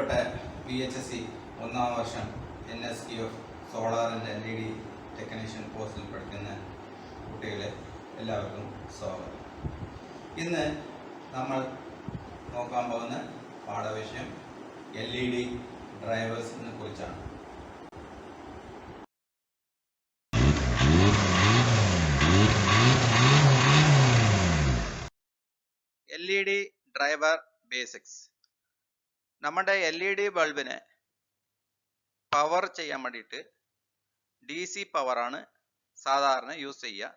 പ്രിയപ്പെട്ട VHSE ഒന്നാം വർഷം NSQF solar and LED technician കോഴ്സിൽ പഠിക്കുന്ന കുട്ടികളെ എല്ലാവർക്കും സ്വാഗതം. ഇന്ന് നമ്മൾ നോക്കാൻ പോകുന്ന പാഠവിഷയം LED ഡ്രൈവേഴ്സിനെ കുറിച്ചാണ്. LED driver basics. നമ്മുടെ LED ബൾബിനെ പവർ ചെയ്യാൻ വേണ്ടിയിട്ട് DC പവറാണ് സാധാരണ യൂസ് ചെയ്യുക.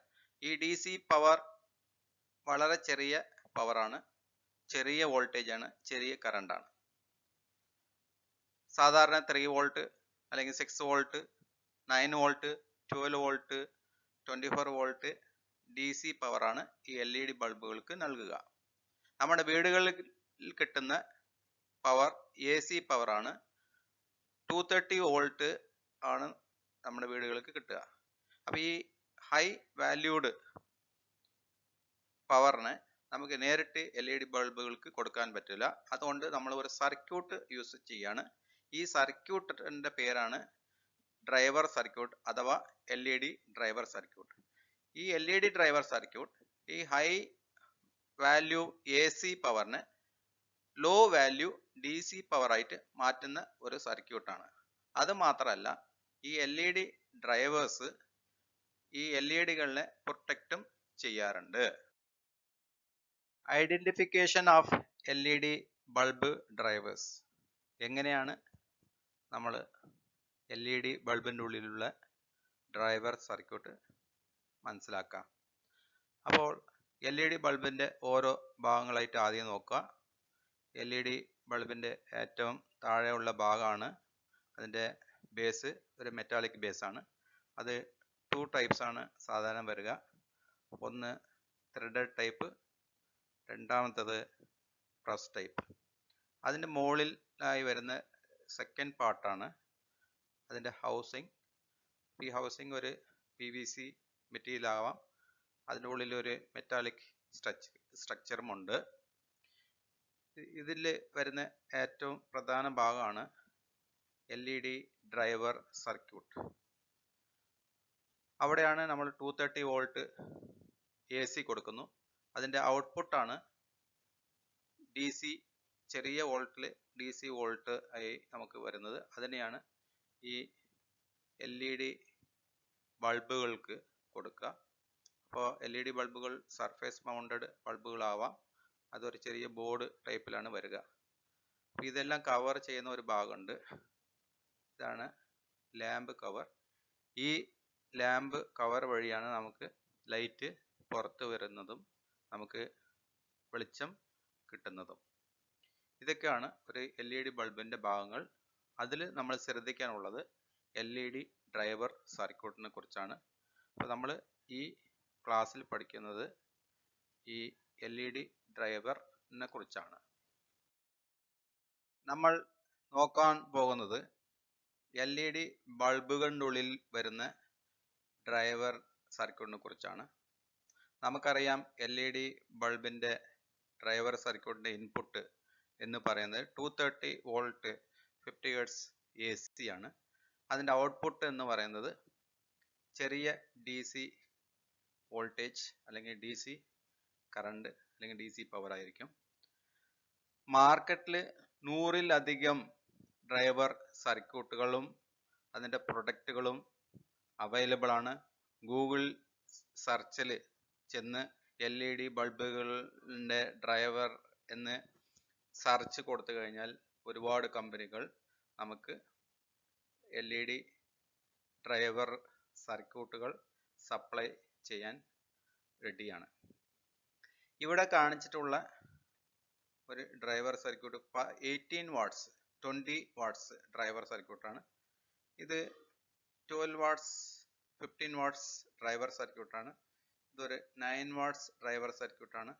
ഈ DC പവർ വളരെ ചെറിയ പവറാണ്, ചെറിയ വോൾട്ടേജ് ആണ്, ചെറിയ കറണ്ടാണ്. സാധാരണ 3 വോൾട്ട് അല്ലെങ്കിൽ 6 volt, 9 volt, 12 volt, 24 volt DC പവറാണ് ഈ LED ബൾബുകൾക്ക് നൽകുക. നമ്മുടെ വീടുകളിൽ കിട്ടുന്ന പവർ AC പവറാണ്. 230 വോൾട്ട് ആണ് നമ്മുടെ വീടുകൾക്ക് കിട്ടുക. അപ്പോൾ ഈ ഹൈ വാല്യൂഡ് പവറിനെ നമുക്ക് നേരിട്ട് LED ബൾബുകൾക്ക് കൊടുക്കാൻ പറ്റില്ല. അതുകൊണ്ട് നമ്മൾ ഒരു സർക്യൂട്ട് യൂസ് ചെയ്യാണ്. ഈ സർക്യൂട്ടിൻ്റെ പേരാണ് ഡ്രൈവർ സർക്യൂട്ട് അഥവാ LED ഡ്രൈവർ സർക്യൂട്ട്. ഈ LED ഡ്രൈവർ സർക്യൂട്ട് ഈ ഹൈ വാല്യൂ AC പവറിനെ ലോ വാല്യൂ DC പവറായിട്ട് മാറ്റുന്ന ഒരു സർക്യൂട്ടാണ്. അത് മാത്രമല്ല, ഈ LED ഡ്രൈവേഴ്സ് ഈ LEDകളെ പ്രൊട്ടക്റ്റും ചെയ്യാറുണ്ട്. Identification of LED bulb drivers. എങ്ങനെയാണ് നമ്മൾ LED ബൾബിൻ്റെ ഉള്ളിലുള്ള ഡ്രൈവർ സർക്യൂട്ട് മനസ്സിലാക്കാം? അപ്പോൾ LED ബൾബിൻ്റെ ഓരോ ഭാഗങ്ങളായിട്ട് ആദ്യം നോക്കുക. LED ബൾബിൻ്റെ ഏറ്റവും താഴെയുള്ള ഭാഗമാണ് അതിൻ്റെ ബേസ്. ഒരു മെറ്റാലിക് ബേസാണ്. അത് 2 ടൈപ്സ് ആണ് സാധാരണ വരിക. ഒന്ന് ത്രെഡഡ് ടൈപ്പ്, രണ്ടാമത്തത് പ്രസ് ടൈപ്പ്. അതിൻ്റെ മുകളിലായി വരുന്ന സെക്കൻഡ് പാർട്ടാണ് അതിൻ്റെ ഹൗസിങ്. ഈ ഹൗസിങ് ഒരു PVC മെറ്റീരിയൽ ആവാം. അതിൻ്റെ ഉള്ളിൽ ഒരു മെറ്റാലിക് സ്ട്രക്ചറും ഉണ്ട്. ഇതിൽ വരുന്ന ഏറ്റവും പ്രധാന ഭാഗമാണ് LED ഡ്രൈവർ സർക്യൂട്ട്. അവിടെയാണ് നമ്മൾ 230 വോൾട്ട് AC കൊടുക്കുന്നു. അതിൻ്റെ ഔട്ട്പുട്ടാണ് DC, ചെറിയ വോൾട്ടിൽ DC വോൾട്ട് ആയി നമുക്ക് വരുന്നത്. അതിനെയാണ് ഈ LED ബൾബുകൾക്ക് കൊടുക്കുക. അപ്പോൾ LED ബൾബുകൾ സർഫേസ് മൗണ്ടഡ് ബൾബുകളാവാം. അതൊരു ചെറിയ ബോർഡ് ടൈപ്പിലാണ് വരിക. അപ്പോൾ ഇതെല്ലാം കവർ ചെയ്യുന്ന ഒരു ഭാഗമുണ്ട്. ഇതാണ് ലാമ്പ് കവർ. ഈ ലാമ്പ് കവർ വഴിയാണ് നമുക്ക് ലൈറ്റ് പുറത്ത് വരുന്നതും നമുക്ക് വെളിച്ചം കിട്ടുന്നതും. ഇതൊക്കെയാണ് ഒരു LED ബൾബിൻ്റെ ഭാഗങ്ങൾ. അതിൽ നമ്മൾ ശ്രദ്ധിക്കാനുള്ളത് LED ഡ്രൈവർ സർക്യൂട്ടിനെ കുറിച്ചാണ്. അപ്പോൾ നമ്മൾ ഈ ക്ലാസ്സിൽ പഠിക്കുന്നത് ഈ LED ഡ്രൈവറിനെ കുറിച്ചാണ്. നമ്മൾ നോക്കാൻ പോകുന്നത് LED ബൾബുകളുടെ ഉള്ളിൽ വരുന്ന ഡ്രൈവർ സർക്യൂട്ടിനെ കുറിച്ചാണ്. നമുക്കറിയാം LED ബൾബിൻ്റെ ഡ്രൈവർ സർക്യൂട്ടിൻ്റെ ഇൻപുട്ട് എന്ന് പറയുന്നത് 230 വോൾട്ട് 50 ഹെർട്സ് AC ആണ്. അതിൻ്റെ ഔട്ട്പുട്ട് എന്ന് പറയുന്നത് ചെറിയ DC വോൾട്ടേജ് അല്ലെങ്കിൽ DC കറണ്ട് അല്ലെങ്കിൽ DC പവർ ആയിരിക്കും. മാർക്കറ്റിൽ 100-ലധികം ഡ്രൈവർ സർക്യൂട്ടുകളും അതിൻ്റെ പ്രൊഡക്റ്റുകളും അവൈലബിൾ ആണ്. ഗൂഗിൾ സെർച്ചിൽ ചെന്ന് LED ബൾബുകളുടെ ഡ്രൈവർ എന്ന് സെർച്ച് കൊടുത്തു കഴിഞ്ഞാൽ ഒരുപാട് കമ്പനികൾ നമുക്ക് LED ഡ്രൈവർ സർക്യൂട്ടുകൾ സപ്ലൈ ചെയ്യാൻ റെഡിയാണ്. ഇവിടെ കാണിച്ചിട്ടുള്ള ഒരു driver circuit 18 watts 20 watts driver സർക്യൂട്ടാണ്. ഇത് 12 വാട്ട്സ് 15 വാട്ട്സ് ഡ്രൈവർ സർക്യൂട്ടാണ്. ഇതൊരു 9 വാട്ട്സ് ഡ്രൈവർ സർക്യൂട്ടാണ്.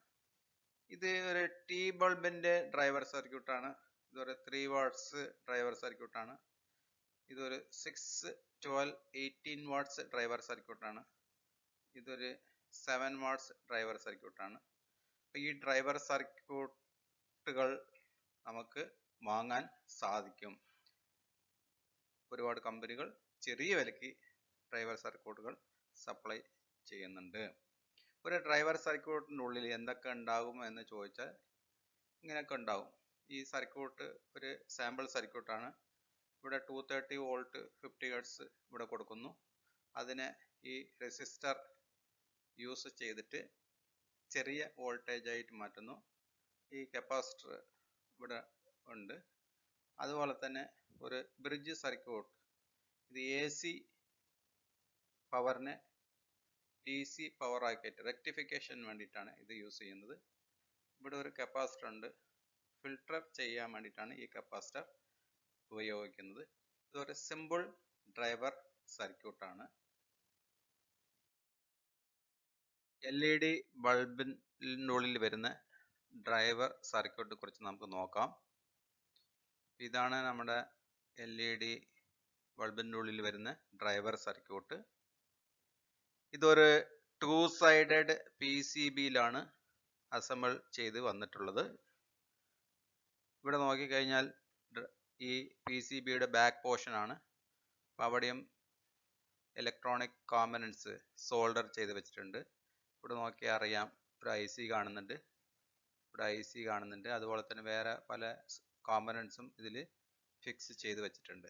ഇത് ഒരു T ബൾബിൻ്റെ ഡ്രൈവർ സർക്യൂട്ടാണ്. ഇതൊരു 3 വാട്ട്സ് ഡ്രൈവർ സർക്യൂട്ടാണ്. ഇതൊരു 6, 12, 18 വാട്ട്സ് ഡ്രൈവർ സർക്യൂട്ടാണ്. ഇതൊരു 7 വാട്ട്സ് ഡ്രൈവർ സർക്യൂട്ടാണ്. ഈ ഡ്രൈവർ സർക്യൂട്ടുകൾ നമുക്ക് വാങ്ങാൻ സാധിക്കും. ഒരുപാട് കമ്പനികൾ ചെറിയ വിലയ്ക്ക് ഡ്രൈവർ സർക്യൂട്ടുകൾ സപ്ലൈ ചെയ്യുന്നുണ്ട്. ഒരു ഡ്രൈവർ സർക്യൂട്ടിൻ്റെ ഉള്ളിൽ എന്തൊക്കെ ഉണ്ടാകും എന്ന് ചോദിച്ചാൽ ഇങ്ങനെയൊക്കെ ഉണ്ടാകും. ഈ സർക്യൂട്ട് ഒരു സാമ്പിൾ സർക്യൂട്ടാണ്. ഇവിടെ 230 വോൾട്ട് 50 ഹെർട്സ് ഇവിടെ കൊടുക്കുന്നു. അതിനെ ഈ റെസിസ്റ്റർ യൂസ് ചെയ്തിട്ട് ചെറിയ വോൾട്ടേജ് ആയിട്ട് മാറ്റുന്നു. ഈ കപ്പാസിറ്റർ ഇവിടെ ഉണ്ട്. അതുപോലെ തന്നെ ഒരു ബ്രിഡ്ജ് സർക്യൂട്ട്, ഇത് AC പവറിനെ DC പവർ ആക്കിയിട്ട് റെക്ടിഫിക്കേഷന് വേണ്ടിയിട്ടാണ് ഇത് യൂസ് ചെയ്യുന്നത്. ഇവിടെ ഒരു കപ്പാസിറ്റർ ഉണ്ട്. ഫിൽട്ടർ ചെയ്യാൻ വേണ്ടിയിട്ടാണ് ഈ കപ്പാസിറ്റർ ഉപയോഗിക്കുന്നത്. ഇതൊരു സിമ്പിൾ ഡ്രൈവർ സർക്യൂട്ടാണ്. LED ബൾബിൻ്റെ ഉള്ളിൽ വരുന്ന ഡ്രൈവർ സർക്യൂട്ടിനെ കുറിച്ച് നമുക്ക് നോക്കാം. ഇതാണ് നമ്മുടെ LED ബൾബിൻ്റെ ഉള്ളിൽ വരുന്ന ഡ്രൈവർ സർക്യൂട്ട്. ഇതൊരു 2 സൈഡഡ് PCBയിലാണ് അസംബിൾ ചെയ്ത് വന്നിട്ടുള്ളത്. ഇവിടെ നോക്കിക്കഴിഞ്ഞാൽ ഈ PCBയുടെ ബാക്ക് പോർഷൻ ആണ്. അപ്പോൾ അവിടെയും ഇലക്ട്രോണിക് കോമ്പണൻസ് സോൾഡർ ചെയ്ത് വെച്ചിട്ടുണ്ട്. ഇവിടെ നോക്കിയാൽ അറിയാം, ഒരു IC കാണുന്നുണ്ട്, ഇവിടെ IC കാണുന്നുണ്ട്. അതുപോലെ തന്നെ വേറെ പല കോമ്പണൻസും ഇതിൽ ഫിക്സ് ചെയ്ത് വെച്ചിട്ടുണ്ട്.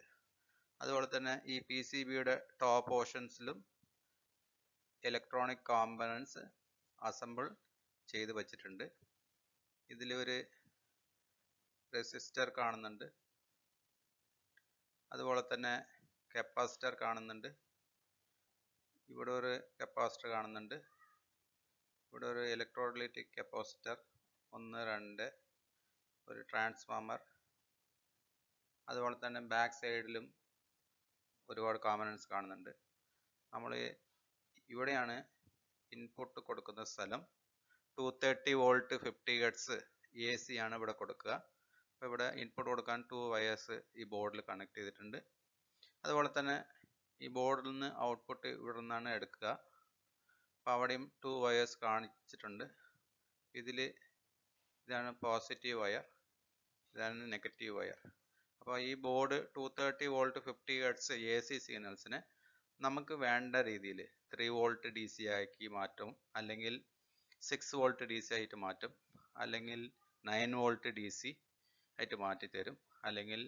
അതുപോലെ തന്നെ ഈ PCBയുടെ ടോപ്പ് പോർഷൻസിലും ഇലക്ട്രോണിക് കോമ്പണൻസ് അസംബിൾ ചെയ്ത് വെച്ചിട്ടുണ്ട്. ഇതിൽ ഒരു റെസിസ്റ്റർ കാണുന്നുണ്ട്, അതുപോലെ തന്നെ കപ്പാസിറ്റർ കാണുന്നുണ്ട്, ഇവിടെ ഒരു കപ്പാസിറ്റർ കാണുന്നുണ്ട്, ഇവിടെ ഒരു ഇലക്ട്രോലൈറ്റിക് കപ്പാസിറ്റർ 1, 2, ഒരു ട്രാൻസ്ഫോമർ, അതുപോലെ തന്നെ ബാക്ക് സൈഡിലും ഒരുപാട് കോമ്പണൻസ് കാണുന്നുണ്ട്. നമ്മൾ ഇവിടെയാണ് ഇൻപുട്ട് കൊടുക്കുന്ന സ്ഥലം. 230 വോൾട്ട് 50 ഹെർട്സ് AC ആണ് ഇവിടെ കൊടുക്കുക. അപ്പോൾ ഇവിടെ ഇൻപുട്ട് കൊടുക്കാൻ 2 വയേഴ്സ് ഈ ബോർഡിൽ കണക്ട് ചെയ്തിട്ടുണ്ട്. അതുപോലെ തന്നെ ഈ ബോർഡിൽ നിന്ന് ഔട്ട്പുട്ട് ഇവിടെ നിന്നാണ് എടുക്കുക. അപ്പോൾ അവിടെയും 2 വയേഴ്സ് കാണിച്ചിട്ടുണ്ട്. ഇതാണ് പോസിറ്റീവ് വയർ, ഇതാണ് നെഗറ്റീവ് വയർ. അപ്പോൾ ഈ ബോർഡ് 230 വോൾട്ട് 50 ഹെർട്സ് AC സിഗ്നൽസിനെ നമുക്ക് വേണ്ട രീതിയിൽ 3 വോൾട്ട് DC ആക്കി മാറ്റും, അല്ലെങ്കിൽ 6 വോൾട്ട് DC ആയിട്ട് മാറ്റും, അല്ലെങ്കിൽ 9 വോൾട്ട് DC ആയിട്ട് മാറ്റിത്തരും, അല്ലെങ്കിൽ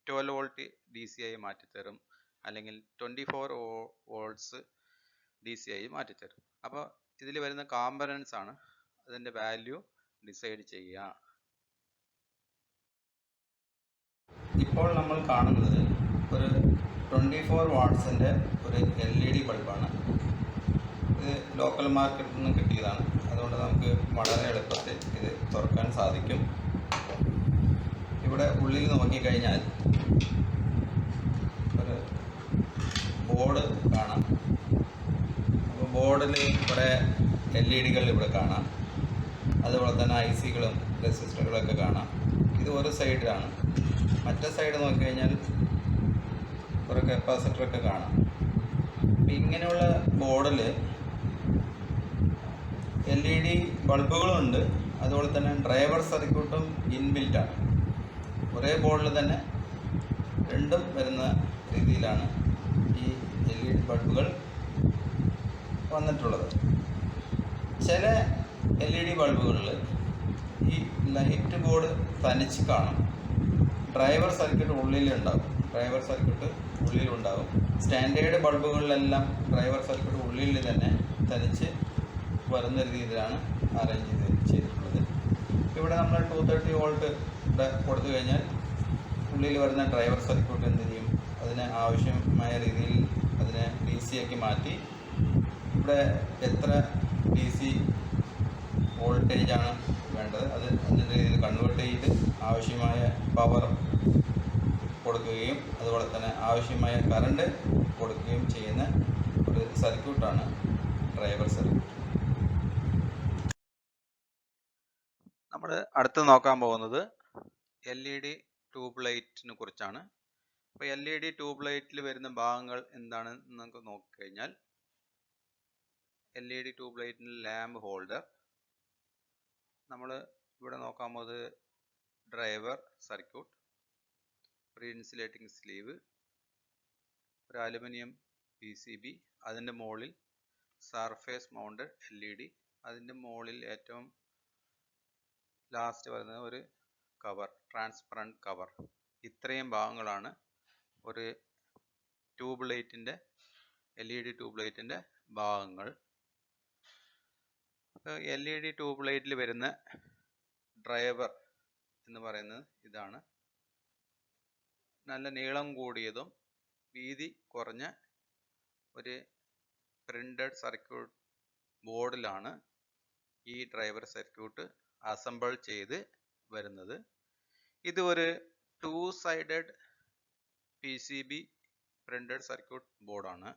12 വോൾട്ട് DC ആയി മാറ്റിത്തരും, അല്ലെങ്കിൽ 24 വോൾട്ട്സ് DC ആയി മാറ്റിത്തരും. അപ്പോൾ ഇതിൽ വരുന്ന കോമ്പണൻസ് ആണ് അതിൻ്റെ വാല്യൂ ഡിസൈഡ് ചെയ്യുക. ഇപ്പോൾ നമ്മൾ കാണുന്നത് ഒരു 24 വാട്ട്സിൻ്റെ ഒരു LED ബൾബാണ്. ഇത് ലോക്കൽ മാർക്കറ്റിൽ നിന്ന് കിട്ടിയതാണ്. അതുകൊണ്ട് നമുക്ക് വളരെ എളുപ്പത്തിൽ ഇത് തുറക്കാൻ സാധിക്കും. ഇവിടെ ഉള്ളിൽ നോക്കിക്കഴിഞ്ഞാൽ ഒരു ബോർഡ് കാണാം. അപ്പോൾ ബോർഡിൽ കുറേ LEDകൾ ഇവിടെ കാണാം. അതുപോലെ തന്നെ ICകളും റെസിസ്റ്ററുകളൊക്കെ കാണാം. ഇത് ഒരു സൈഡിലാണ്. മറ്റേ സൈഡ് നോക്കിക്കഴിഞ്ഞാൽ കുറേ കപ്പാസിറ്ററൊക്കെ കാണാം. അപ്പം ഇങ്ങനെയുള്ള ബോർഡിൽ LED ബൾബുകളുണ്ട്. അതുപോലെ തന്നെ ഡ്രൈവർ സർക്യൂട്ടും ഇൻബിൽറ്റാണ്. ഒരേ ബോർഡിൽ തന്നെ രണ്ടും വരുന്ന രീതിയിലാണ് ഈ LED ബൾബുകൾ വന്നിട്ടുള്ളത്. ചില LED ബൾബുകളിൽ ഈ ലൈറ്റ് ബോർഡ് തനിച്ച് കാണും. ഡ്രൈവർ സർക്യൂട്ട് ഉള്ളിലുണ്ടാവും. സ്റ്റാൻഡേർഡ് ബൾബുകളിലെല്ലാം ഡ്രൈവർ സർക്യൂട്ട് ഉള്ളിൽ തന്നെ തനിച്ച് വരുന്ന രീതിയിലാണ് അറേഞ്ച് ചെയ്തിട്ടുള്ളത്. ഇവിടെ നമ്മൾ 230 വോൾട്ട് കൊടുത്തു കഴിഞ്ഞാൽ ഉള്ളിൽ വരുന്ന ഡ്രൈവർ സർക്യൂട്ട് എന്ത് ചെയ്യും, അതിന് ആവശ്യമായ രീതിയിൽ അതിനെ DC ആക്കി മാറ്റി ഇവിടെ എത്ര DC വോൾട്ടേജാണ് വേണ്ടത് അത് അതിൻ്റെ രീതിയിൽ കൺവേർട്ട് ചെയ്ത് ആവശ്യമായ പവർ കൊടുക്കുകയും അതുപോലെ തന്നെ ആവശ്യമായ കറണ്ട് കൊടുക്കുകയും ചെയ്യുന്ന ഒരു സർക്യൂട്ടാണ് ഡ്രൈവർ സർക്യൂട്ട്. നമ്മൾ അടുത്ത് നോക്കാൻ പോകുന്നത് LED ട്യൂബ് ലൈറ്റിനെ കുറിച്ചാണ്. അപ്പോൾ LED ട്യൂബ് ലൈറ്റിൽ വരുന്ന ഭാഗങ്ങൾ എന്താണെന്ന് നമുക്ക് നോക്കിക്കഴിഞ്ഞാൽ LED ട്യൂബ് ലൈറ്റിൻ്റെ ലാമ്പ് ഹോൾഡർ, നമ്മൾ ഇവിടെ നോക്കാൻ പോകുന്നത് ഡ്രൈവർ സർക്യൂട്ട്, ഒരു ഇൻസുലേറ്റിംഗ് സ്ലീവ്, ഒരു അലുമിനിയം PCB, അതിൻ്റെ മുകളിൽ സർഫേസ് മൗണ്ടഡ് LED, അതിൻ്റെ മുകളിൽ ഏറ്റവും ലാസ്റ്റ് വരുന്നത് ഒരു കവർ, ട്രാൻസ്പെറൻറ്റ് കവർ. ഇത്രയും ഭാഗങ്ങളാണ് ഒരു ട്യൂബ് ലൈറ്റിൻ്റെ LED ട്യൂബ് ലൈറ്റിൻ്റെ ഭാഗങ്ങൾ. LED ട്യൂബ് ലൈറ്റിൽ വരുന്ന ഡ്രൈവർ എന്ന് പറയുന്നത് ഇതാണ്. നല്ല നീളം കൂടിയതും വീതി കുറഞ്ഞ ഒരു പ്രിന്റഡ് സർക്യൂട്ട് ബോർഡിലാണ് ഈ ഡ്രൈവർ സർക്യൂട്ട് അസംബിൾ ചെയ്ത് വരുന്നത്. ഇത് ഒരു 2-sided PCB പ്രിന്റഡ് സർക്യൂട്ട് ബോർഡാണ്.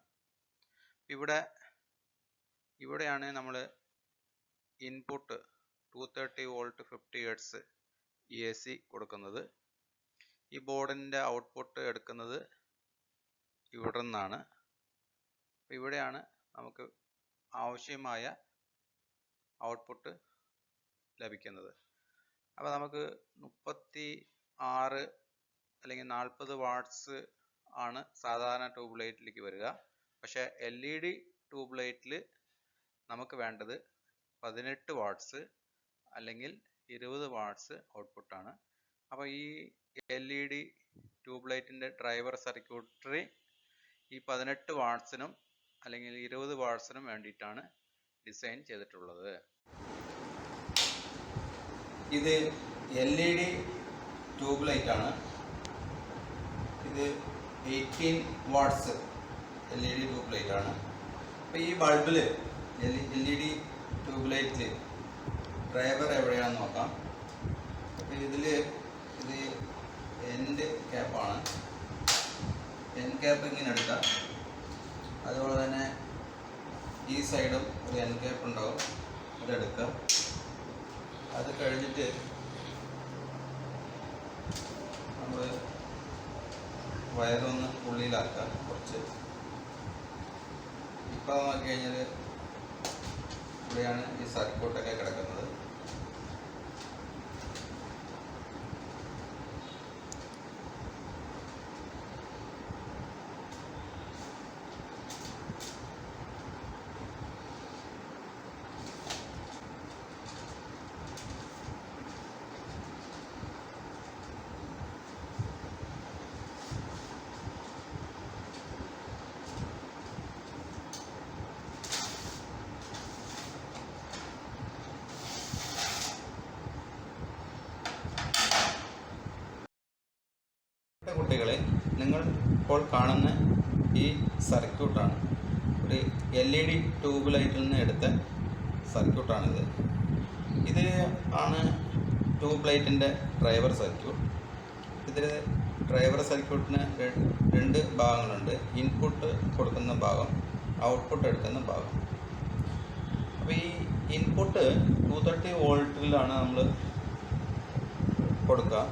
ഇവിടെയാണ് നമ്മൾ ഇൻപുട്ട് 230 വോൾട്ട് 50 ഹെർട്സ് AC കൊടുക്കുന്നത്. ഈ ബോർഡിൻ്റെ ഔട്ട്പുട്ട് എടുക്കുന്നത് ഇവിടെ നിന്നാണ്. ഇവിടെയാണ് നമുക്ക് ആവശ്യമായ ഔട്ട്പുട്ട് ലഭിക്കുന്നത്. അപ്പോൾ നമുക്ക് 36 അല്ലെങ്കിൽ 40 വാട്ട്സ് ആണ് സാധാരണ ട്യൂബ് ലൈറ്റിലേക്ക് വരിക. പക്ഷേ LED ട്യൂബ് ലൈറ്റിൽ നമുക്ക് വേണ്ടത് 18 വാട്ട്സ് അല്ലെങ്കിൽ 20 വാട്ട്സ് ഔട്ട്പുട്ടാണ്. അപ്പോൾ ഈ LED ട്യൂബ് ലൈറ്റിൻ്റെ ഡ്രൈവർ സർക്യൂട്ടറി ഈ 18 വാട്ട്സിനും അല്ലെങ്കിൽ 20 വാട്ട്സിനും വേണ്ടിയിട്ടാണ് ഡിസൈൻ ചെയ്തിട്ടുള്ളത്. ഇത് LED ട്യൂബ് ലൈറ്റാണ്. ഇത് 18 വാട്ട്സ് LED ട്യൂബ് ലൈറ്റാണ്. അപ്പോൾ ഈ ബൾബിൽ LED ട്യൂബ് ലൈറ്റിൽ ഡ്രൈവർ എവിടെയാണെന്ന് നോക്കാം. അപ്പോൾ ഇത് എൻഡ് ക്യാപ്പാണ്. എൻഡ് ക്യാപ്പ് ഇങ്ങനെ എടുക്കാം. അതുപോലെ തന്നെ ഈ സൈഡും ഒരു എൻഡ് ക്യാപ്പ് ഉണ്ടാവും, അതെടുക്കുക. അത് കഴിഞ്ഞിട്ട് നമ്മൾ വയറൊന്ന് ഉള്ളിലാക്കുക കുറച്ച്. ഇപ്പോൾ നോക്കി കഴിഞ്ഞാൽ ഇവിടെയാണ് ഈ സർക്യൂട്ടൊക്കെ കിടക്കുന്നത്. കുട്ടികളെ, നിങ്ങൾ ഇപ്പോൾ കാണുന്ന ഈ സർക്യൂട്ടാണ് ഒരു LED ട്യൂബ് ലൈറ്റിൽ നിന്ന് എടുത്ത സർക്യൂട്ടാണിത്. ഇത് ആണ് ട്യൂബ് ലൈറ്റിൻ്റെ ഡ്രൈവർ സർക്യൂട്ട്. ഇതിൽ ഡ്രൈവർ സർക്യൂട്ടിന് രണ്ട് ഭാഗങ്ങളുണ്ട്. ഇൻപുട്ട് കൊടുക്കുന്ന ഭാഗം, ഔട്ട്പുട്ട് എടുക്കുന്ന ഭാഗം. അപ്പോൾ ഈ ഇൻപുട്ട് 230 വോൾട്ടിലാണ് നമ്മൾ കൊടുക്കുക.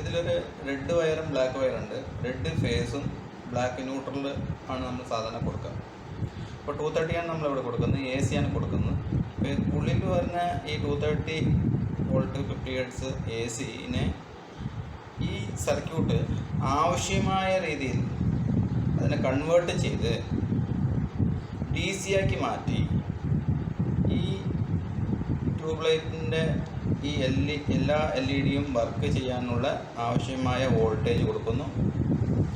ഇതിലൊരു റെഡ് വയറും ബ്ലാക്ക് വയറുണ്ട്. റെഡ് ഫേസും ബ്ലാക്ക് ന്യൂട്രൽ ആണ് നമ്മൾ സാധാരണ കൊടുക്കുക. ഇപ്പോൾ 230 ആണ് നമ്മളിവിടെ കൊടുക്കുന്നത്, AC ആണ് കൊടുക്കുന്നത്. ഇപ്പോൾ ഉള്ളിൽ വരുന്ന ഈ 230 വോൾട്ട് 50 ഹെർട്സ് AC-നെ ഈ സർക്യൂട്ട് ആവശ്യമായ രീതിയിൽ അതിനെ കൺവേർട്ട് ചെയ്ത് DC ആക്കി മാറ്റി ഈ ട്യൂബ് ലൈറ്റിൻ്റെ ഈ എല്ലാ LED-യും വർക്ക് ചെയ്യാനുള്ള ആവശ്യമായ വോൾട്ടേജ് കൊടുക്കുന്നു.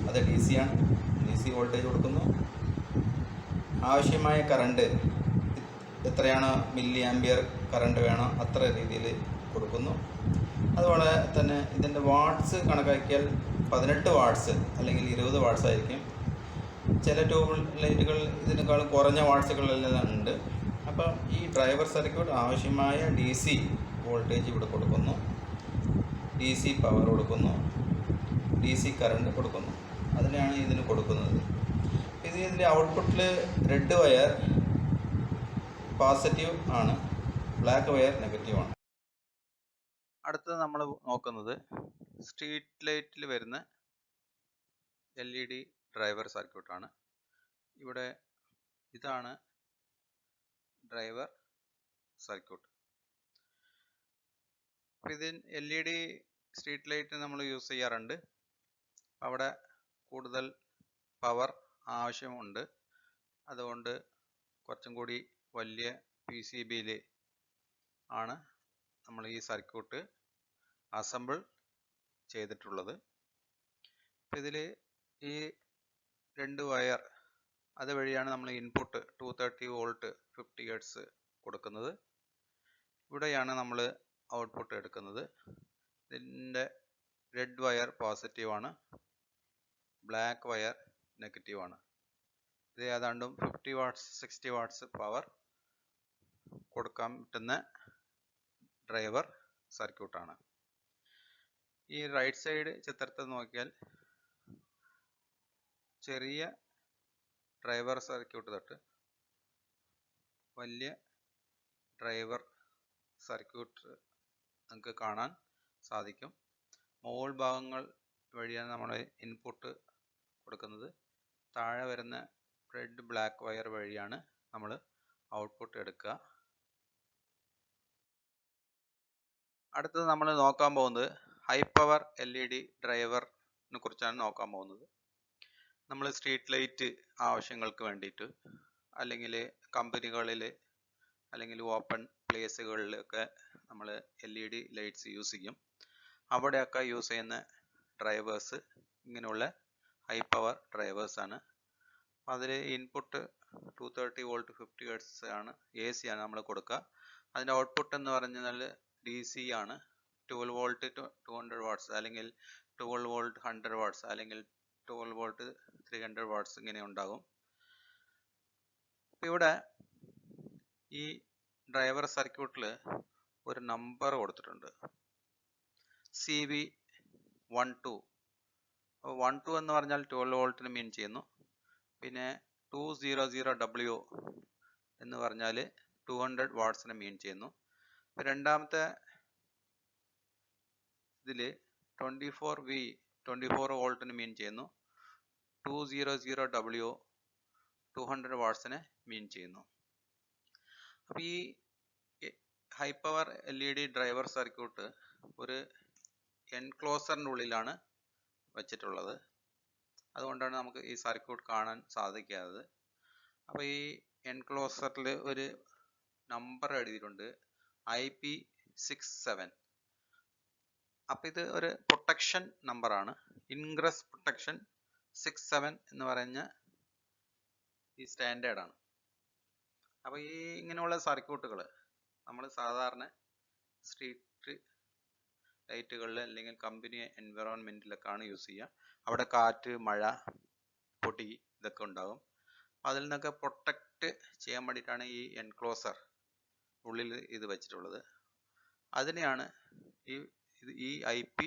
അത് DC ആണ്. DC വോൾട്ടേജ് കൊടുക്കുന്നു. ആവശ്യമായ കറണ്ട് എത്രയാണോ മില്ലി ആംപിയർ കറണ്ട് വേണോ അത്ര രീതിയിൽ കൊടുക്കുന്നു. അതുപോലെ തന്നെ ഇതിൻ്റെ വാട്ട്സ് കണക്കാക്കിയാൽ 18 വാട്ട്സ് അല്ലെങ്കിൽ 20 വാട്ട്സ് ആയിരിക്കും. ചില ട്യൂബ് ലൈറ്റുകൾ ഇതിനേക്കാൾ കുറഞ്ഞ വാട്ട്സുകളെല്ലാം ഉണ്ട്. അപ്പം ഈ ഡ്രൈവർ സർക്യൂട്ട് ആവശ്യമായ DC വോൾട്ടേജ് ഇവിടെ കൊടുക്കുന്നു, DC പവർ കൊടുക്കുന്നു, DC കറണ്ട് കൊടുക്കുന്നു. അതിനാണ് ഇതിന് കൊടുക്കുന്നത്. ഇതിൻ്റെ ഔട്ട്പുട്ടിൽ റെഡ് വയർ പോസിറ്റീവ് ആണ്, ബ്ലാക്ക് വയർ നെഗറ്റീവ് ആണ്. അടുത്തത് നമ്മൾ നോക്കുന്നത് സ്ട്രീറ്റ് ലൈറ്റിൽ വരുന്ന LED ഡ്രൈവർ സർക്യൂട്ടാണ്. ഇവിടെ ഇതാണ് ഡ്രൈവർ സർക്യൂട്ട്. അപ്പോൾ ഇത് LED സ്ട്രീറ്റ് ലൈറ്റ് നമ്മൾ യൂസ് ചെയ്യാറുണ്ട്. അവിടെ കൂടുതൽ പവർ ആവശ്യമുണ്ട്. അതുകൊണ്ട് കുറച്ചും കൂടി വലിയ PCBയിൽ ആണ് നമ്മൾ ഈ സർക്യൂട്ട് അസംബിൾ ചെയ്തിട്ടുള്ളത്. ഇതിൽ ഈ 2 വയർ അതുവഴിയാണ് നമ്മൾ ഇൻപുട്ട് 230 വോൾട്ട് 50 ഹെർട്സ് കൊടുക്കുന്നത്. ഇവിടെയാണ് നമ്മൾ ഔട്ട്പുട്ട് എടുക്കുന്നത്. ഇതിൻ്റെ റെഡ് വയർ പോസിറ്റീവ് ആണ്, ബ്ലാക്ക് വയർ നെഗറ്റീവ് ആണ്. ഇത് ഏതാണ്ടും 50 വാട്ട്സ് 60 വാട്ട്സ് പവർ കൊടുക്കാൻ പറ്റുന്ന ഡ്രൈവർ സർക്യൂട്ടാണ്. ഈ റൈറ്റ് സൈഡ് ചിത്രത്തിൽ നോക്കിയാൽ ചെറിയ ഡ്രൈവർ സർക്യൂട്ട് തൊട്ട് വലിയ ഡ്രൈവർ സർക്യൂട്ട് നമുക്ക് കാണാൻ സാധിക്കും. മുകൾ ഭാഗങ്ങൾ വഴിയാണ് നമ്മൾ ഇൻപുട്ട് കൊടുക്കുന്നത്. താഴെ വരുന്ന റെഡ് ബ്ലാക്ക് വയർ വഴിയാണ് നമ്മൾ ഔട്ട്പുട്ട് എടുക്കുക. അടുത്തത് നമ്മൾ നോക്കാൻ പോകുന്നത് ഹൈ പവർ LED ഡ്രൈവറിനെ കുറിച്ചാണ് നോക്കാൻ പോകുന്നത്. നമ്മൾ സ്ട്രീറ്റ് ലൈറ്റ് ആവശ്യങ്ങൾക്ക് വേണ്ടിയിട്ട് അല്ലെങ്കിൽ കമ്പനികളിൽ അല്ലെങ്കിൽ ഓപ്പൺ പ്ലേസുകളിലൊക്കെ നമ്മൾ LED ലൈറ്റ്സ് യൂസ് ചെയ്യും. അവിടെയൊക്കെ യൂസ് ചെയ്യുന്ന ഡ്രൈവേഴ്സ് ഇങ്ങനെയുള്ള ഹൈ പവർ ഡ്രൈവേഴ്സ് ആണ്. അതിൽ ഇൻപുട്ട് 230 വോൾട്ട് 50 ഹെർട്സ് ആണ്, AC ആണ് നമ്മൾ കൊടുക്കുക. അതിൻ്റെ ഔട്ട്പുട്ട് എന്ന് പറഞ്ഞാൽ DC ആണ്. 12 വോൾട്ട് 200 വാട്ട്സ് അല്ലെങ്കിൽ 12 വോൾട്ട് 100 വാട്ട്സ് അല്ലെങ്കിൽ 12 വോൾട്ട് 300 വാട്ട്സ് ഇങ്ങനെ ഉണ്ടാകും. ഇവിടെ ഈ ഡ്രൈവർ സർക്യൂട്ടിൽ ഒരു നമ്പർ കൊടുത്തിട്ടുണ്ട്, CV12. 12 എന്ന് പറഞ്ഞാൽ 12 വോൾട്ടിന് മീൻ ചെയ്യുന്നു. പിന്നെ 200W എന്ന് പറഞ്ഞാൽ 200 വാട്ട്സിന് മീൻ ചെയ്യുന്നു. രണ്ടാമത്തെ ഇതിൽ 24 വോൾട്ടിന് മീൻ ചെയ്യുന്നു. 200W 200 വാട്ട്സിന് മീൻ ചെയ്യുന്നു. അപ്പോൾ ഈ high power LED driver circuit ഒരു എൻക്ലോസറിൻ്റെ ഉള്ളിലാണ് വെച്ചിട്ടുള്ളത്. അതുകൊണ്ടാണ് നമുക്ക് ഈ സർക്യൂട്ട് കാണാൻ സാധിക്കാത്തത്. അപ്പോൾ ഈ എൻക്ലോസറിൽ ഒരു നമ്പർ എഴുതിയിട്ടുണ്ട്, IP67. അപ്പോൾ ഇത് ഒരു പ്രൊട്ടക്ഷൻ നമ്പറാണ്, ഇൻഗ്രസ് പ്രൊട്ടക്ഷൻ 67 എന്ന് പറഞ്ഞ ഈ സ്റ്റാൻഡേർഡാണ്. അപ്പോൾ ഈ ഇങ്ങനെയുള്ള സർക്യൂട്ടുകൾ നമ്മൾ സാധാരണ സ്ട്രീറ്റ് ലൈറ്റുകളിൽ അല്ലെങ്കിൽ കമ്പനി എൻവയറോൺമെൻറ്റിലൊക്കെയാണ് യൂസ് ചെയ്യുക. അവിടെ കാറ്റ്, മഴ, പൊടി ഇതൊക്കെ ഉണ്ടാകും. അതിൽ നിന്നൊക്കെ പ്രൊട്ടക്റ്റ് ചെയ്യാൻ വേണ്ടിയിട്ടാണ് ഈ എൻക്ലോസർ ഉള്ളിൽ ഇത് വെച്ചിട്ടുള്ളത്. അതിനെയാണ് ഈ IP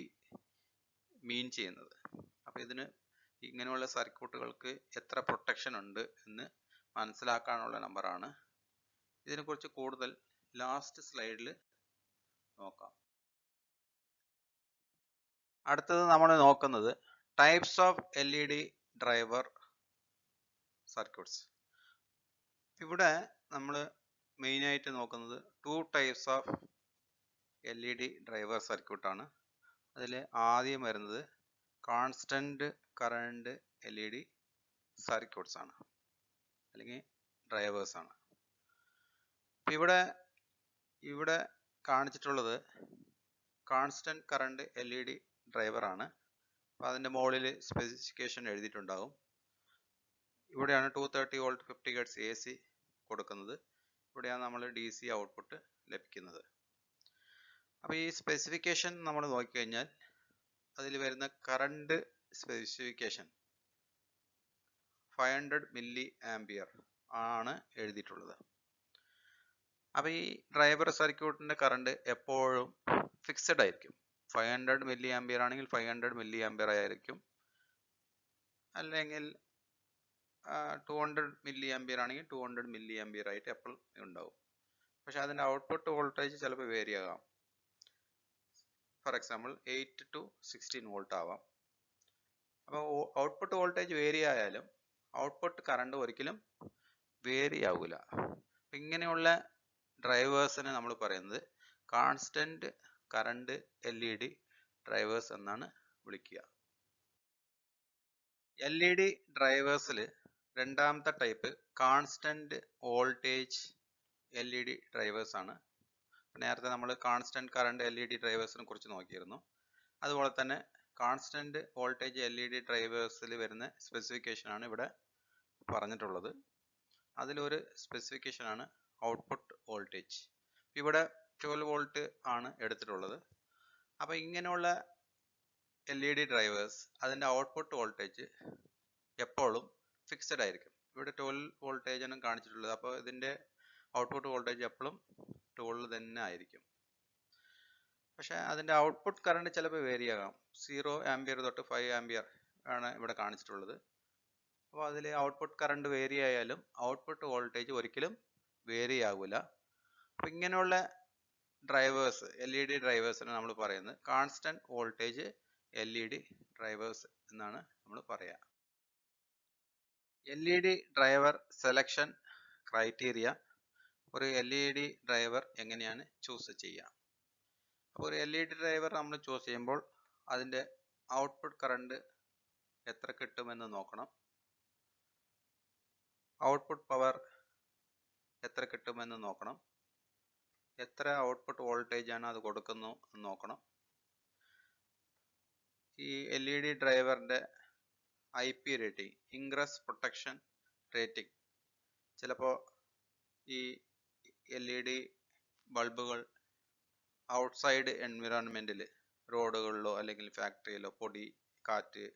മീൻ ചെയ്യുന്നത്. അപ്പോൾ ഇതിന് ഇങ്ങനെയുള്ള സർക്യൂട്ടുകൾക്ക് എത്ര പ്രൊട്ടക്ഷൻ ഉണ്ട് എന്ന് മനസ്സിലാക്കാനുള്ള നമ്പറാണ്. ഇതിനെക്കുറിച്ച് കൂടുതൽ ലാസ്റ്റ് സ്ലൈഡിൽ നോക്കാം. അടുത്തത് നമ്മൾ നോക്കുന്നത് types of LED driver circuits. ഇവിടെ നമ്മൾ മെയിനായിട്ട് നോക്കുന്നത് 2 ടൈപ്സ് ഓഫ് LED ഡ്രൈവർ സർക്യൂട്ടാണ്. അതിൽ ആദ്യം വരുന്നത് കോൺസ്റ്റന്റ് കറണ്ട് LED സർക്യൂട്ട്സ് ആണ് അല്ലെങ്കിൽ ഡ്രൈവേഴ്സ് ആണ്. ഇവിടെ കാണിച്ചിട്ടുള്ളത് കോൺസ്റ്റന്റ് കറണ്ട് LED ഡ്രൈവർ ആണ്. അപ്പോൾ അതിൻ്റെ മുകളിൽ സ്പെസിഫിക്കേഷൻ എഴുതിയിട്ടുണ്ടാകും. ഇവിടെയാണ് 230 വോൾട്ട് 50 ഹെർട്സ് AC കൊടുക്കുന്നത്. ഇവിടെയാണ് നമ്മൾ DC ഔട്ട്പുട്ട് ലഭിക്കുന്നത്. അപ്പോൾ ഈ സ്പെസിഫിക്കേഷൻ നമ്മൾ നോക്കിക്കഴിഞ്ഞാൽ അതിൽ വരുന്ന കറണ്ട് സ്പെസിഫിക്കേഷൻ 500 മില്ലി ആംപിയർ ആണ് എഴുതിയിട്ടുള്ളത്. അപ്പോൾ ഈ ഡ്രൈവർ സർക്യൂട്ടിൻ്റെ കറണ്ട് എപ്പോഴും ഫിക്സഡ് ആയിരിക്കും. 500 മില്ലി ആംപിയർ ആണെങ്കിൽ 500 മില്ലി ആംപിയർ ആയിരിക്കും, അല്ലെങ്കിൽ 200 മില്ലി ആംപിയർ ആണെങ്കിൽ 200 മില്ലി ആംപിയർ ആയിട്ട് എപ്പോഴും ഉണ്ടാവും. പക്ഷെ അതിൻ്റെ ഔട്ട്പുട്ട് വോൾട്ടേജ് ചിലപ്പോൾ വേരി ആകാം. ഫോർ എക്സാമ്പിൾ 8 to 16 വോൾട്ട് ആവാം. അപ്പോൾ ഔട്ട്പുട്ട് വോൾട്ടേജ് വേരി ആയാലും ഔട്ട്പുട്ട് കറണ്ട് ഒരിക്കലും വേരി ആവില്ല. ഇങ്ങനെയുള്ള ഡ്രൈവേഴ്സിന് നമ്മൾ പറയുന്നത് കോൺസ്റ്റന്റ് കറണ്ട് LED ഡ്രൈവേഴ്സ് എന്നാണ് വിളിക്കുക. LED ഡ്രൈവേഴ്സിൽ രണ്ടാമത്തെ type constant voltage LED drivers ആണ്. നേരത്തെ നമ്മൾ കോൺസ്റ്റന്റ് കറണ്ട് LED ഡ്രൈവേഴ്സിനെ കുറിച്ച് നോക്കിയിരുന്നു. അതുപോലെ തന്നെ കോൺസ്റ്റന്റ് വോൾട്ടേജ് LED ഡ്രൈവേഴ്സിൽ വരുന്ന സ്പെസിഫിക്കേഷൻ ആണ് ഇവിടെ പറഞ്ഞിട്ടുള്ളത്. അതിലൊരു സ്പെസിഫിക്കേഷൻ ആണ് ഔട്ട്പുട്ട് വോൾട്ടേജ്. ഇവിടെ 12 വോൾട്ട് ആണ് എടുത്തിട്ടുള്ളത്. അപ്പോൾ ഇങ്ങനെയുള്ള LED ഡ്രൈവേഴ്സ് അതിൻ്റെ ഔട്ട്പുട്ട് വോൾട്ടേജ് എപ്പോഴും ഫിക്സഡ് ആയിരിക്കും. ഇവിടെ 12 വോൾട്ടേജ് ആണ് കാണിച്ചിട്ടുള്ളത്. അപ്പോൾ ഇതിൻ്റെ ഔട്ട്പുട്ട് വോൾട്ടേജ് എപ്പോഴും 12 തന്നെ ആയിരിക്കും. പക്ഷേ അതിൻ്റെ ഔട്ട്പുട്ട് കറണ്ട് ചിലപ്പോൾ വേരി ആകാം. 0 ആംപിയർ തൊട്ട് 5 ആംപിയർ ആണ് ഇവിടെ കാണിച്ചിട്ടുള്ളത്. അപ്പോൾ അതിൽ ഔട്ട്പുട്ട് കറണ്ട് വേരി ആയാലും ഔട്ട്പുട്ട് വോൾട്ടേജ് ഒരിക്കലും വേരി ആകില്ല. അപ്പോൾ ഇങ്ങനെയുള്ള ഡ്രൈവേഴ്സ് LED ഡ്രൈവേഴ്സിന് നമ്മൾ പറയുന്നത് കോൺസ്റ്റന്റ് വോൾട്ടേജ് LED ഡ്രൈവേഴ്സ് എന്നാണ് നമ്മൾ പറയുക. LED ഡ്രൈവർ സെലക്ഷൻ ക്രൈറ്റീരിയ, ഒരു LED ഡ്രൈവർ എങ്ങനെയാണ് ചൂസ് ചെയ്യുക? അപ്പോൾ ഒരു LED ഡ്രൈവർ നമ്മൾ ചൂസ് ചെയ്യുമ്പോൾ അതിൻ്റെ ഔട്ട്പുട്ട് കറണ്ട് എത്ര കിട്ടുമെന്ന് നോക്കണം. ഔട്ട്പുട്ട് പവർ എത്ര കിട്ടുമെന്ന് നോക്കണം. എത്ര ഔട്ട്പുട്ട് വോൾട്ടേജ് ആണ് അത് കൊടുക്കുന്നു എന്ന് നോക്കണം. ഈ LED ഡ്രൈവറിൻ്റെ IP rating, ingress protection rating, ചിലപ്പോൾ ഈ LED ബൾബുകൾ ഔട്ട്സൈഡ് എൻവിറോൺമെൻറ്റിൽ റോഡുകളിലോ അല്ലെങ്കിൽ ഫാക്ടറിയിലോ പൊടി, കാറ്റ്,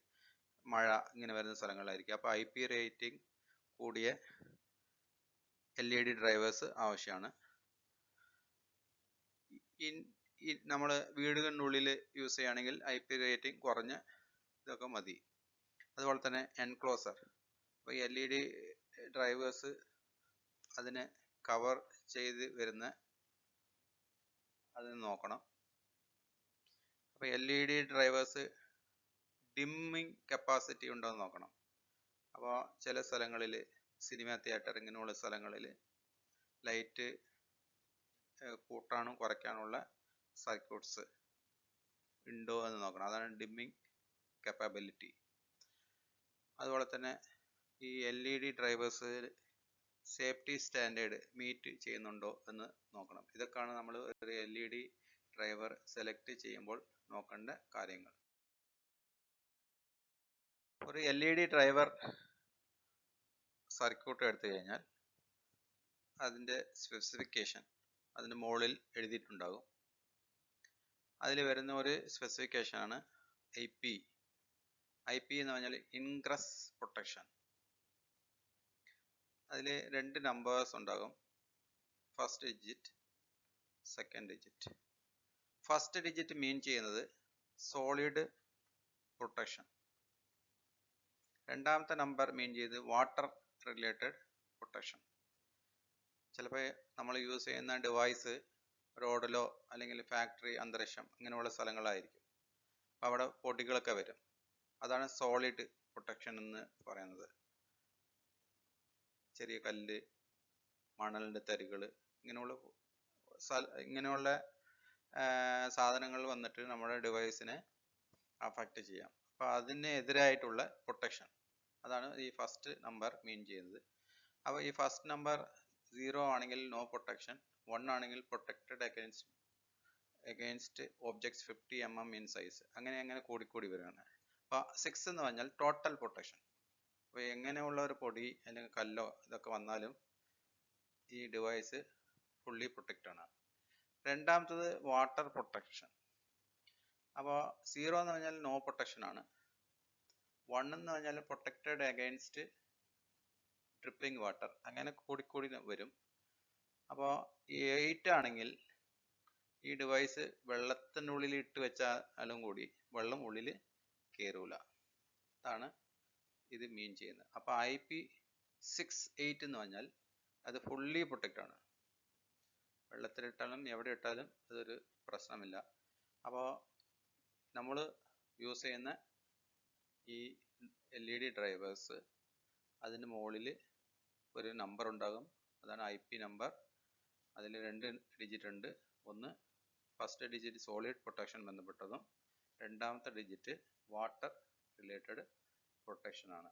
മഴ ഇങ്ങനെ വരുന്ന സ്ഥലങ്ങളിലായിരിക്കും. അപ്പോൾ IP റേറ്റിംഗ് കൂടിയ LED ഡ്രൈവേഴ്സ് ആവശ്യമാണ്. നമ്മൾ വീടുകളിനുള്ളിൽ യൂസ് ചെയ്യുകയാണെങ്കിൽ IP റേറ്റിംഗ് കുറഞ്ഞ ഇതൊക്കെ മതി. അതുപോലെ തന്നെ എൻക്ലോസർ, അപ്പോൾ LED ഡ്രൈവേഴ്സ് അതിനെ കവർ ചെയ്ത് വരുന്ന അതിന് നോക്കണം. അപ്പോൾ LED ഡ്രൈവേഴ്സ് ഡിമ്മിങ് കപ്പാസിറ്റി ഉണ്ടോ എന്ന് നോക്കണം. അപ്പോൾ ചില സ്ഥലങ്ങളിൽ സിനിമ തിയേറ്റർ ഇങ്ങനെയുള്ള സ്ഥലങ്ങളിൽ ലൈറ്റ് കൂട്ടാനും കുറയ്ക്കാനുള്ള സർക്യൂട്ട്സ് ഉണ്ടോ എന്ന് നോക്കണം. അതാണ് ഡിമ്മിങ് കപ്പാബിലിറ്റി. അതുപോലെ തന്നെ ഈ LED drivers safety standard meet ചെയ്യുന്നുണ്ടോ എന്ന് നോക്കണം. ഇതൊക്കെയാണ് നമ്മൾ ഒരു LED ഡ്രൈവർ സെലക്ട് ചെയ്യുമ്പോൾ നോക്കേണ്ട കാര്യങ്ങൾ. ഒരു LED ഡ്രൈവർ സർക്യൂട്ട് എടുത്തു കഴിഞ്ഞാൽ അതിൻ്റെ സ്പെസിഫിക്കേഷൻ അതിൻ്റെ മുകളിൽ എഴുതിയിട്ടുണ്ടാകും. അതിൽ വരുന്ന ഒരു സ്പെസിഫിക്കേഷനാണ് IP. IP എന്ന് പറഞ്ഞാൽ ഇൻഗ്രസ് പ്രൊട്ടക്ഷൻ. അതിൽ 2 നമ്പേഴ്സ് ഉണ്ടാകും, first digit, second digit. First digit mean ചെയ്യുന്നത് സോളിഡ് പ്രൊട്ടക്ഷൻ. രണ്ടാമത്തെ നമ്പർ മീൻ ചെയ്ത് വാട്ടർ റിലേറ്റഡ് പ്രൊട്ടക്ഷൻ. ചിലപ്പോൾ നമ്മൾ യൂസ് ചെയ്യുന്ന ഡിവൈസ് റോഡിലോ അല്ലെങ്കിൽ ഫാക്ടറി, അന്തരീക്ഷം ഇങ്ങനെയുള്ള സ്ഥലങ്ങളായിരിക്കും. അപ്പോൾ അവിടെ പൊടികളൊക്കെ വരും. അതാണ് സോളിഡ് പ്രൊട്ടക്ഷൻ എന്ന് പറയുന്നത്. ചെറിയ കല്ല്, മണലിൻ്റെ തരികൾ ഇങ്ങനെയുള്ള സാധനങ്ങൾ വന്നിട്ട് നമ്മുടെ ഡിവൈസിനെ അഫക്റ്റ് ചെയ്യാം. അപ്പോൾ അതിനെതിരായിട്ടുള്ള പ്രൊട്ടക്ഷൻ അതാണ് ഈ ഫസ്റ്റ് നമ്പർ മീൻ ചെയ്യുന്നത്. അപ്പോൾ ഈ ഫസ്റ്റ് നമ്പർ 0 ആണെങ്കിൽ നോ പ്രൊട്ടക്ഷൻ, 1 ആണെങ്കിൽ protected against objects 50 mm in size. അങ്ങനെ കൂടിക്കൂടി വരികയാണ്. അപ്പോൾ 6 എന്ന് പറഞ്ഞാൽ ടോട്ടൽ പ്രൊട്ടക്ഷൻ. അപ്പോൾ എങ്ങനെയുള്ള ഒരു പൊടി അല്ലെങ്കിൽ കല്ലോ ഇതൊക്കെ വന്നാലും ഈ ഡിവൈസ് ഫുള്ളി പ്രൊട്ടക്റ്റ് ആണ്. രണ്ടാമത്തത് വാട്ടർ പ്രൊട്ടക്ഷൻ. അപ്പോൾ 0 എന്ന് പറഞ്ഞാൽ നോ പ്രൊട്ടക്ഷൻ ആണ്. 1 എന്ന് പറഞ്ഞാൽ പ്രൊട്ടക്റ്റഡ് അഗെയിൻസ്റ്റ് ഡ്രിപ്പിംഗ് വാട്ടർ. അങ്ങനെ കൂടിക്കൂടി വരും. അപ്പോൾ 8 ആണെങ്കിൽ ഈ ഡിവൈസ് വെള്ളത്തിനുള്ളിൽ ഇട്ട് വെച്ചാലും കൂടി വെള്ളം ഉള്ളിൽ കയറൂല. അതാണ് ഇത് മീൻ ചെയ്യുന്നത്. അപ്പോൾ IP68 എന്ന് പറഞ്ഞാൽ അത് ഫുള്ളി പ്രൊട്ടക്റ്റ് ആണ്. വെള്ളത്തിലിട്ടാലും എവിടെ ഇട്ടാലും അതൊരു പ്രശ്നമില്ല. അപ്പോൾ നമ്മൾ യൂസ് ചെയ്യുന്ന ഈ LED ഡ്രൈവേഴ്സ് അതിന് മുകളിൽ ഒരു നമ്പർ ഉണ്ടാകും. അതാണ് IP നമ്പർ. അതിൽ 2 ഡിജിറ്റ് ഉണ്ട്. ഒന്ന് ഫസ്റ്റ് ഡിജിറ്റ് സോളിഡ് പ്രൊട്ടക്ഷൻ ബന്ധപ്പെട്ടതും രണ്ടാമത്തെ ഡിജിറ്റ് വാട്ടർ റിലേറ്റഡ് പ്രൊട്ടക്ഷൻ ആണ്.